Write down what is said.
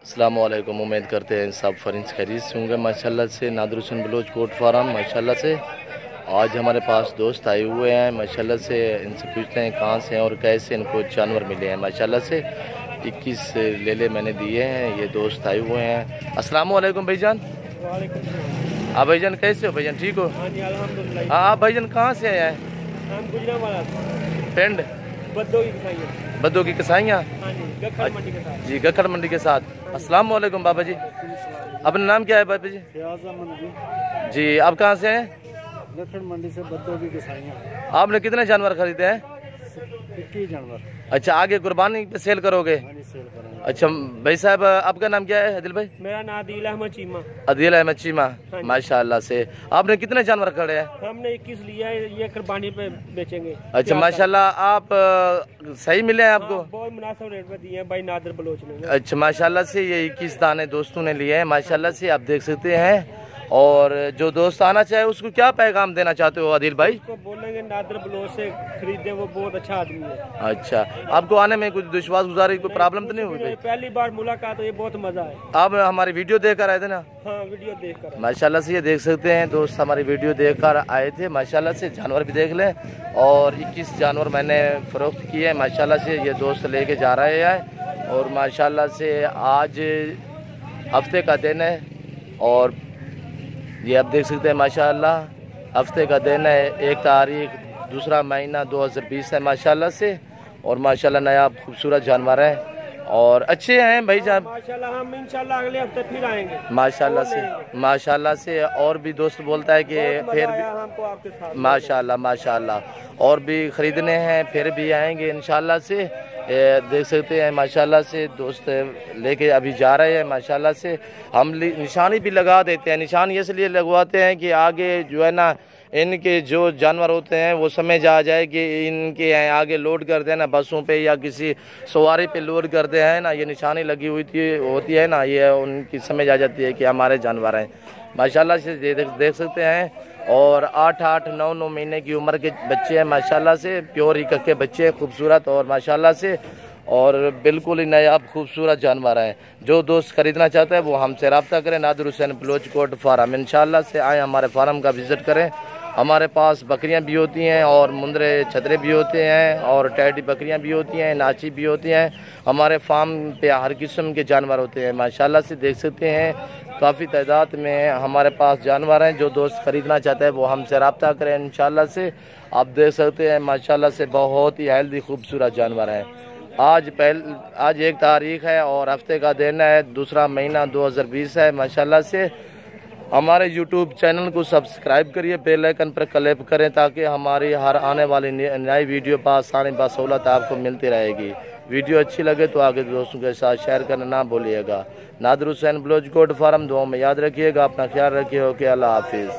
अस्सलामुअलैकुम। उम्मीद करते हैं सब फरिंज खरीद से होंगे माशाल्लाह से। नादिर हुसैन बलोच कोट फार्म माशाल्लाह से आज हमारे पास दोस्त आए हुए हैं माशाल्लाह से। इनसे पूछते हैं कहाँ से हैं और कैसे इनको जानवर मिले हैं माशाल्लाह से। 21 लेले मैंने दिए हैं, ये दोस्त आए हुए हैं। अस्सलामुअलैकुम भाईजान। हाँ भाईजान, कैसे हो भाईजान, ठीक हो? हाँ आप भाईजान कहाँ से आए हैं? पिंड बद्दो की कसाइयाँ जी, गखड़ मंडी के साथ। अस्सलाम वालेकुम बाबा जी, अपना नाम क्या है बाबा जी? जी आप कहाँ से हैं? गखड़ मंडी से, बद्दो की कसाइयाँ। आपने कितने जानवर खरीदे हैं? 21 जानवर। अच्छा, आगे कुर्बानी पे सेल करोगे? अच्छा भाई साहब, आपका नाम क्या है? आदिल भाई। मेरा नाम आदिल अहमद चीमा। आदिल अहमद चीमा, माशाल्लाह से। आपने कितने जानवर खड़े हैं? हमने 21 लिया है, ये कुर्बानी पे बेचेंगे। अच्छा माशाल्लाह, आप सही मिले हैं आपको? बहुत मुनासिब रेट पे दिए हैं भाई नादिर बलोच ने। अच्छा माशाल्लाह से, ये 21 दाने दोस्तों ने लिए हैं माशाल्लाह से, आप देख सकते हैं। और जो दोस्त आना चाहे उसको क्या पैगाम देना चाहते हो आदिल भाई? उसको बोलेंगे नादिर बलोच से खरीदे, वो बहुत अच्छा आदमी है। अच्छा, आपको आने में कुछ विश्वास गुजारी कोई प्रॉब्लम तो नहीं हुई भाई? पहली बार मुलाकात हुई, बहुत मजा है। आप हमारी वीडियो देख कर आए थे ना? हाँ, वीडियो देख कर माशाल्लाह से, ये देख सकते हैं दोस्त हमारी वीडियो देख कर आए थे माशाल्लाह से। जानवर भी देख लें, और 21 जानवर मैंने फरोख्त किए हैं माशाल्लाह से। ये दोस्त लेके जा रहे हैं, और माशाल्लाह से आज हफ्ते का दिन है, और ये आप देख सकते हैं माशाल्लाह हफ्ते का दिन है। 1 तारीख 2 महीना 2020 है माशाल्लाह से। और माशाल्लाह नया खूबसूरत जानवर है और अच्छे हैं भाई साहब माशाल्लाह। हम इंशाल्लाह अगले हफ्ते फिर आएंगे माशाल्लाह से, माशाल्लाह से। और भी दोस्त बोलता है कि फिर भी हमको आपके साथ माशाल्लाह माशाल्लाह और भी ख़रीदने हैं, फिर भी आएंगे इंशाल्लाह से। देख सकते हैं माशाल्लाह से, दोस्त लेके अभी जा रहे हैं माशाल्लाह से। हम निशानी भी लगा देते हैं। निशान इसलिए लगवाते हैं कि आगे जो है ना, इनके जो जानवर होते हैं वो समझ आ जाए कि इनके आगे लोड करते हैं ना, बसों पे या किसी सवारी पे लोड करते हैं ना, ये निशानी लगी हुई होती है ना, ये उनकी समझ आ जाती है कि हमारे जानवर हैं माशाल्लाह से। देख सकते हैं। और 8-8, 9-9 महीने की उम्र के बच्चे हैं माशाल्लाह से। प्योर इकक के बच्चे हैं, खूबसूरत और माशाल्लाह से, और बिल्कुल ही नायाब खूबसूरत जानवर हैं। जो दोस्त खरीदना चाहते हैं वो हमसे रब्ता करें। नादिर हुसैन बलोच कोट फार्म इंशाल्लाह से आए, हमारे फार्म का विज़िट करें। हमारे पास बकरियां भी होती हैं, और मुंदरे छतरे भी होते हैं, और टैडी बकरियां भी होती हैं, नाची भी होती हैं। हमारे फार्म पे हर किस्म के जानवर होते हैं माशाल्लाह से। देख सकते हैं काफ़ी तादाद में हमारे पास जानवर हैं। जो दोस्त ख़रीदना चाहते हैं वो हमसे रब्ता करें इंशाल्लाह से। आप देख सकते हैं माशाल्लाह से, बहुत ही हेल्दी खूबसूरत जानवर हैं। आज 1 तारीख है और हफ्ते का दिन है, 2 महीना 2020 है माशाल्लाह से। हमारे YouTube चैनल को सब्सक्राइब करिए, बेल आइकन पर क्लिक करें, ताकि हमारी हर आने वाली नई वीडियो आसानी बसहूलत आपको मिलती रहेगी। वीडियो अच्छी लगे तो आगे दोस्तों के साथ शेयर करना ना भूलिएगा। नादिर हुसैन बलोच कोट फार्म, दुआ में याद रखिएगा। अपना ख्याल रखिए। ओके, अल्लाह हाफिज़।